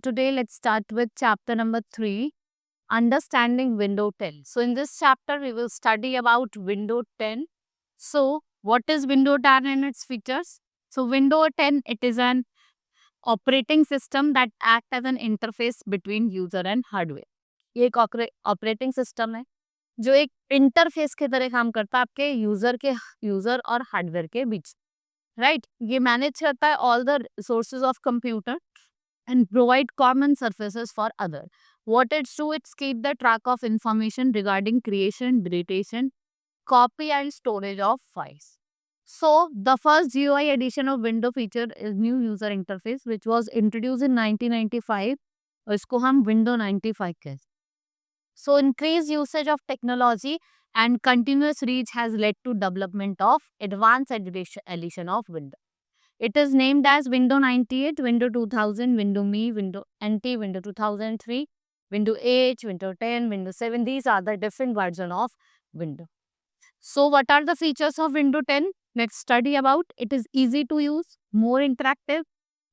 today let's start with chapter number 3, Understanding Windows 10. So in this chapter we will study about Windows 10. So what is Windows 10 and its features? So Windows 10, it is an operating system that acts as an interface between user and hardware. ये एक operating system है जो एक interface के तरह काम करता है आपके यूजर और हार्डवेयर के बीच, राइट? ये मैनेज करता है all the sources of computer and provide common surfaces for other. What it's do, it's keep the track of information regarding creation, deletion, copy and storage of files. So the first GUI edition of Windows feature is new user interface which was introduced in 1995. और इसको हम Windows 95 कहते हैं. So increased usage of technology and continuous reach has led to development of advanced edition of Windows. It is named as Windows 98, Windows 2000, Windows Me, Windows NT, Windows 2003, Windows 8, Windows 10, Windows 7. These are the different versions of Windows. So what are the features of Windows 10? Let's study about. It is easy to use, more interactive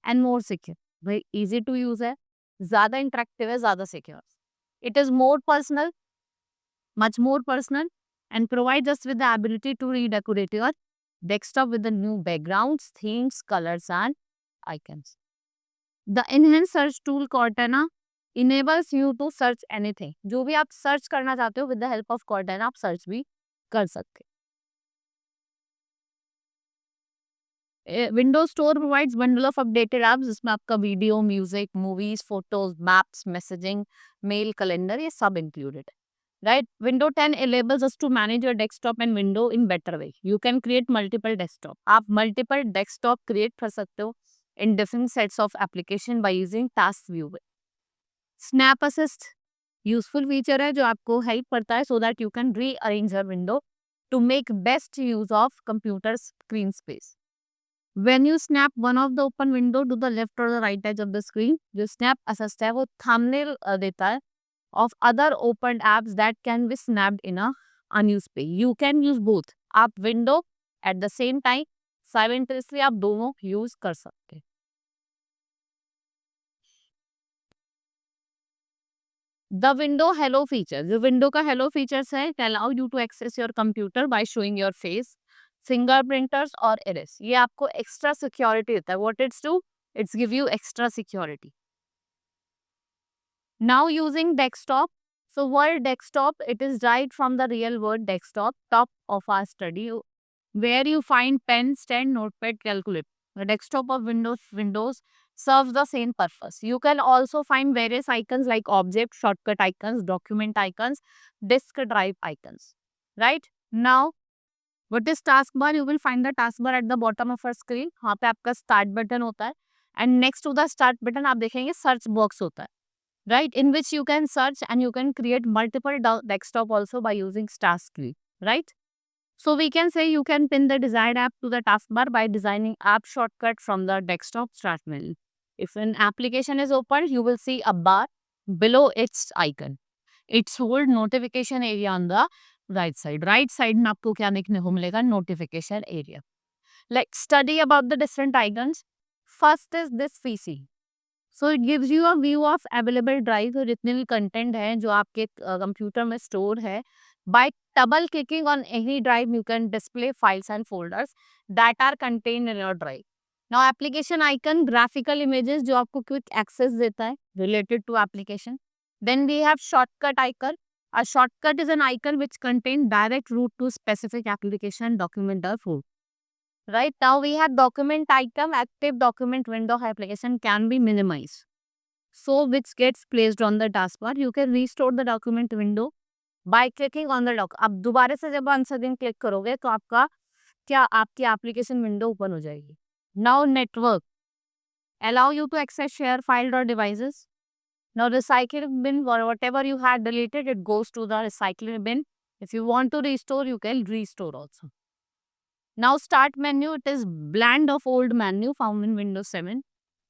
and more secure. Very easy to use है, ज़्यादा interactive है, ज़्यादा secure. It is more personal, much more personal, and provides us with the ability to redecorate your desktop with the new backgrounds, themes, colors and icons. The enhanced search tool Cortana enables you to search anything. जो भी आप search करना चाहते हो with the help of Cortana आप search भी कर सकते हैं. Windows Store provides bundle of updated apps जिसमें आपका video, music, movies, photos, maps, messaging, mail, calendar ये सब इंक्लूडेड है. Right? Windows 10 enables us to manage your desktop and window in better way. You can create multiple desktop. आप multiple desktop create कर सकते हो in different sets of application by using task viewer. Snap Assist useful feature है जो आपको help करता है so that you can rearrange your window to make best use of computer screen space. When you snap one of the open window to the left or the right edge of the screen, जो Snap Assist है वो thumbnail देता है of other opened apps that can be snapped in a unused page. You can use both. आप window at the same time simultaneously आप दोनों use कर सकते हैं. The window hello feature. जो window का hello features है, it allow you to access your computer by showing your face, fingerprinters और iris. ये आपको extra security देता है. What it's do? It's give you extra security. Now using desktop. So word desktop, it is derived from the real word desktop, top of our study, where you find pen, stand, notepad, calculator. The desktop of Windows serves the same purpose. You can also find various icons like object, shortcut icons, document icons, disk drive icons. Right? Now, what is taskbar? You will find the taskbar at the bottom of our screen. वहाँ पे आपका start button होता है. And next to the start button आप देखेंगे search box होता है. Right, in which you can search and you can create multiple desktop also by using task view, right? So we can say you can pin the desired app to the taskbar by designing app shortcut from the desktop start menu. If an application is opened, you will see a bar below its icon. It's hold notification area on the right side. Right side में आपको क्या देखने को मिलेगा? Notification area. Like study about the different icons. First is this PC. So it gives you a view of available drive. तो जितने भी content है जो आपके कंप्यूटर में स्टोर है, by double clicking on any drive you can display files and folders that are contained in your drive. Now application icon, graphical images जो आपको क्विक एक्सेस देता है related to application. Then we have shortcut icon. A shortcut is an icon which contain direct route to specific application, document और folder. Right now we have document item. Active document window application can be minimized, so which gets placed on the taskbar. You can restore the document window by clicking on the doc. अब दोबारा से जब once again click करोगे तो आपकी application window open हो जाएगी. Now network allow you to access share file or devices. Now recycling bin, whatever you had deleted, it goes to the recycling bin. If you want to restore, you can restore also. Now start menu, it is blend of old menu found in Windows 7.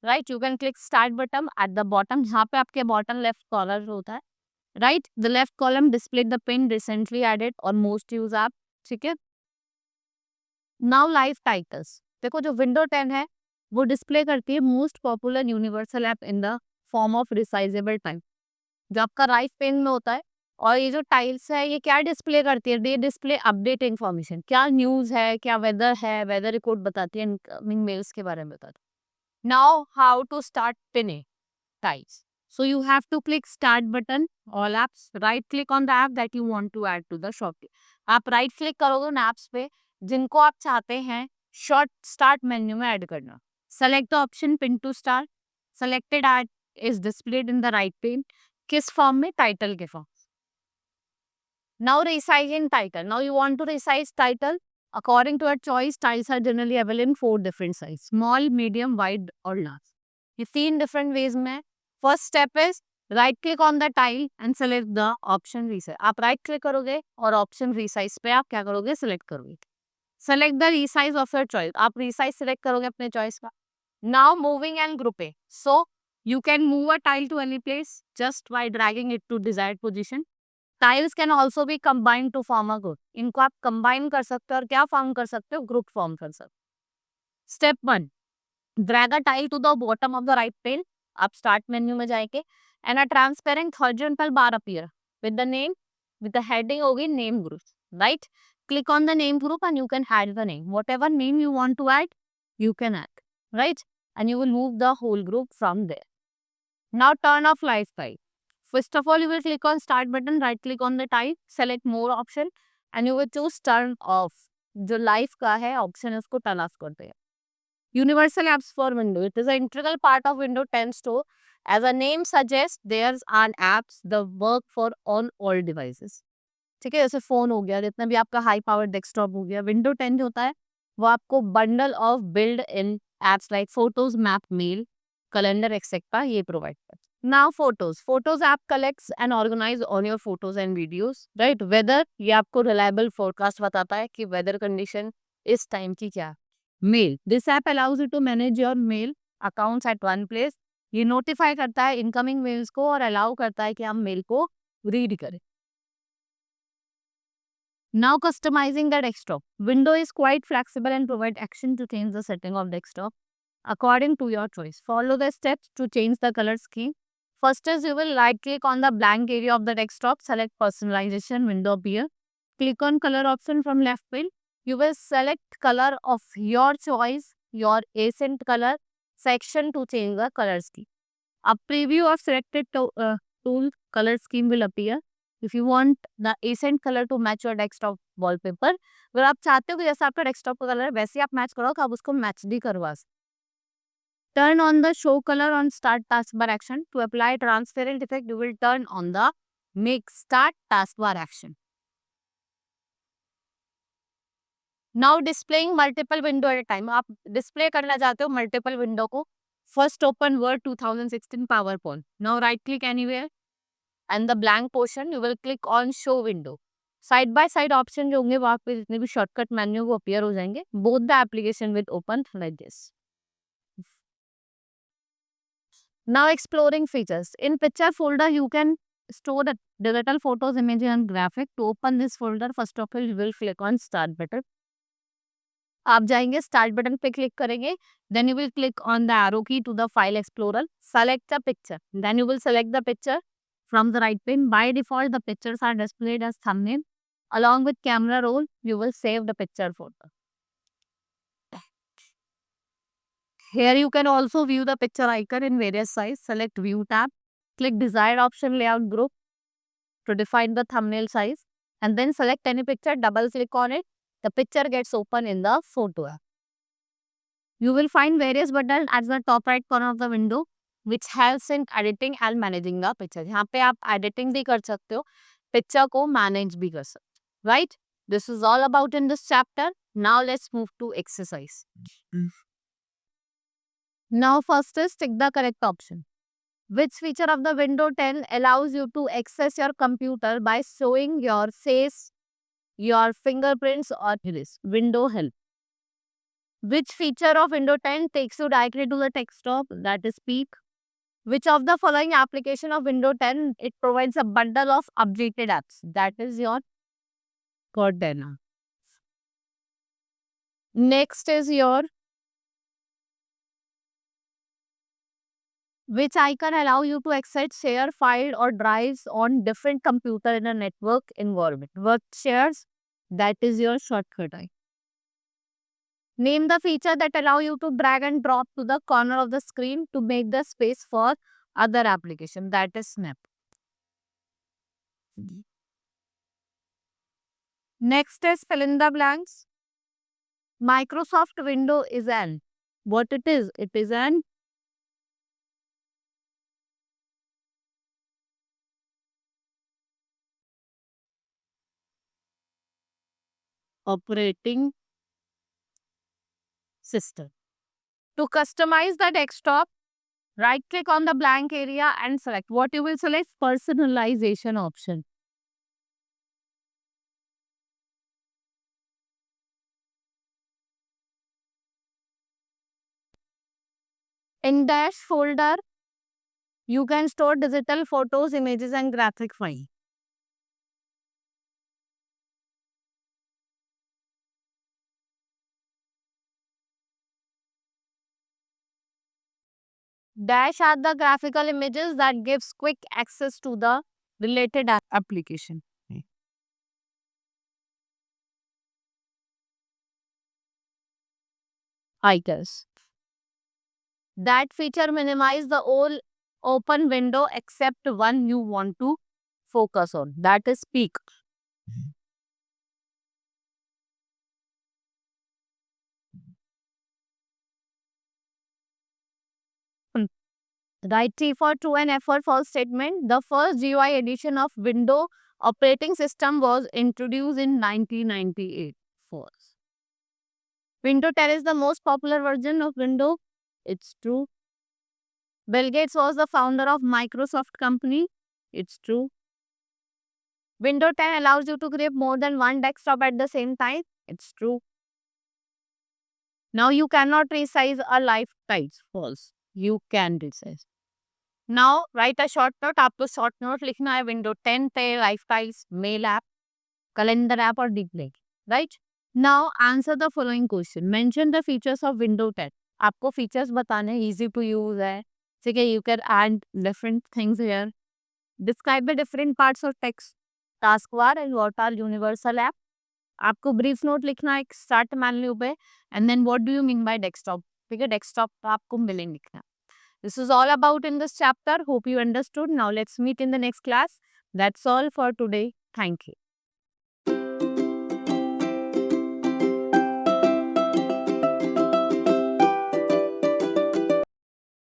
Right, you can click start button at the bottom. यहाँ पे आपके bottom left corner होता है. Right, the left column display the pin recently added or most used app. ठीक है. Now live titles. देखो जो Windows 10 है वो डिस्प्ले करती है most popular universal app in the form of resizable tile जो आपका राइट पेन में होता है। और ये जो टाइल्स है ये क्या डिस्प्ले करती है, ये डिस्प्ले अपडेट इन्फॉर्मेशन, क्या न्यूज़ है, क्या वेदर है, वेदर रिपोर्ट बताती है, इनकमिंग मेल्स के बारे में बताती है। Now how to start pinning tiles. So you have to click start button, all apps, right click on the app that you want to add to the Shopee. आप right click करोगे उन apps पे जिनको आप चाहते हैं short start menu में add करना। Select the option pin to start, selected ad is displayed in the right pane. किस फॉर्म में, टाइटल के form. Now resizing title. Now you want to resize title according to your choice. Tiles are generally available in 4 different sizes: small, medium, wide और large. ये 3 different ways में। First step is right click on the tile and select the option resize. आप right click करोगे और option resize पे आप क्या करोगे, select करोगे। Select the resize of your choice. आप resize select करोगे अपने choice का। Now moving and grouping. So you can move a tile to any place just by dragging it to desired position. Tiles can also be combined to form a group. इनको आप combine कर सकते हो और क्या form कर सकते हो, ग्रुप फॉर्म कर सकते हो। Step 1, drag a tile to the bottom of the right pane. आप स्टार्ट मेन्यू में जाएंगे and a transparent horizontal bar appear with the name, with the heading होगी name group, right. Click on the name group and you can add the name, whatever name you want to add you can add, right? And you will move the whole group from there. Now turn off lifestyle. First of all, you will click on start button, right click on the type, select more option and you will choose turn off. जो live का है option है उसको turn off करते हैं। Universal apps for Windows. It is an integral part of Windows 10 store. As a name suggests, there are apps that work for on all devices. ठीक है, जैसे फोन हो गया, जितना भी आपका हाई पावर डेस्कटॉप हो गया, विंडो 10 जो होता है वो आपको bundle of build in apps like photos, map, mail, calendar etcetera ये प्रोवाइड करता है। Now photos app collects and organize on your photos and videos, right. Weather, ये आपको रिलायबल फोरकास्ट बताता है कि वेदर कंडीशन इस टाइम की क्या है। Mail, this app allows you to manage your mail accounts at one place. ये नोटिफाई करता है इनकमिंग मेल्स को और अलाउ करता है कि हम मेल को रीड करें। Now customizing the desktop. Window is quite flexible and provide action to change the setting of desktop according to your choice. Follow the steps to change the color scheme. First is you will right click on the blank area of the desktop, select personalization window appear. Click on color option from left pane. You will select color of your choice, your accent color section to change the color scheme. A preview of selected tool color scheme will appear. If you want the accent color to match your desktop wallpaper, अगर आप चाहते हो कि जैसा आपका desktop का colour है वैसे आप मैच करो, तो आप उसको मैच भी करवा सकते। Turn on the show color on start taskbar action. To apply transparent effect, you will turn on the make start taskbar action. Now displaying multiple window at a time. आप display करना चाहते हो multiple window को। First open word 2016 PowerPoint. Now right click anywhere and the blank portion you will click on show window. Side by side option जो होंगे वहाँ पे जितने भी शॉर्टकट मेन्यू वो अपीयर हो जाएंगे। Both the application with open like this. Now exploring features. In picture folder you can store the digital photos, images and graphic. To open this folder, first of all you will click on start button. आप जाएंगे start button पे click करेंगे, then you will click on the arrow key to the file explorer, select the picture, then you will select the picture from the right pane. By default, the pictures are displayed as thumbnail. Along with camera roll, you will save the picture photo. Here you can also view the picture icon in various size. Select View tab. Click desired option Layout Group to define the thumbnail size. And then select any picture, double click on it. The picture gets open in the photo app. You will find various buttons at the top right corner of the window which helps in editing and managing the picture. यहाँ पे आप editing भी कर सकते हो, picture को manage भी कर सकते हो, right? This is all about in this chapter. Now let's move to exercise. Now first is tick the correct option. Which feature of the Windows 10 allows you to access your computer by showing your face, your fingerprints or iris? Window help. Which feature of Windows 10 takes you directly to the desktop? That is Peek. Which of the following application of Windows 10 it provides a bundle of updated apps? That is your Cortana. Next is your Which icon allow you to access share file or drives on different computer in a network environment? What shares? That is your shortcut icon. Name the feature that allow you to drag and drop to the corner of the screen to make the space for other application. That is Snap. Next is fill in the blanks. Microsoft Window is an. What it is? It is an operating system. To customize the desktop, right click on the blank area and select. What you will select? Personalization option. In Dash folder, you can store digital photos, images and graphic file. Dash are the graphical images that gives quick access to the related application. Icons. That feature minimize the whole open window except one you want to focus on. That is peak. Hmm. Write T for true and F for false statement. The first GUI edition of Windows operating system was introduced in 1998. False. Windows 10 is the most popular version of Windows. It's true. Bill Gates was the founder of Microsoft company. It's true. Windows 10 allows you to create more than one desktop at the same time. It's true. Now you cannot resize a life types. False. You can resize. Now write a short note. आपको short note लिखना है Windows 10 पे lifestyles, mail app, calendar app और deep link. Right? Now answer the following question. Mention the features of Windows 10. आपको features बताने easy to use है. ठीक है, you can add different things here. Describe the different parts of text, taskbar and what are universal app. आपको brief note लिखना है start menu पे and then what do you mean by desktop. ठीक है, desktop पे आपको मिलेंगे लिखना. This is all about in this chapter. Hope you understood. Now let's meet in the next class. That's all for today. Thank you.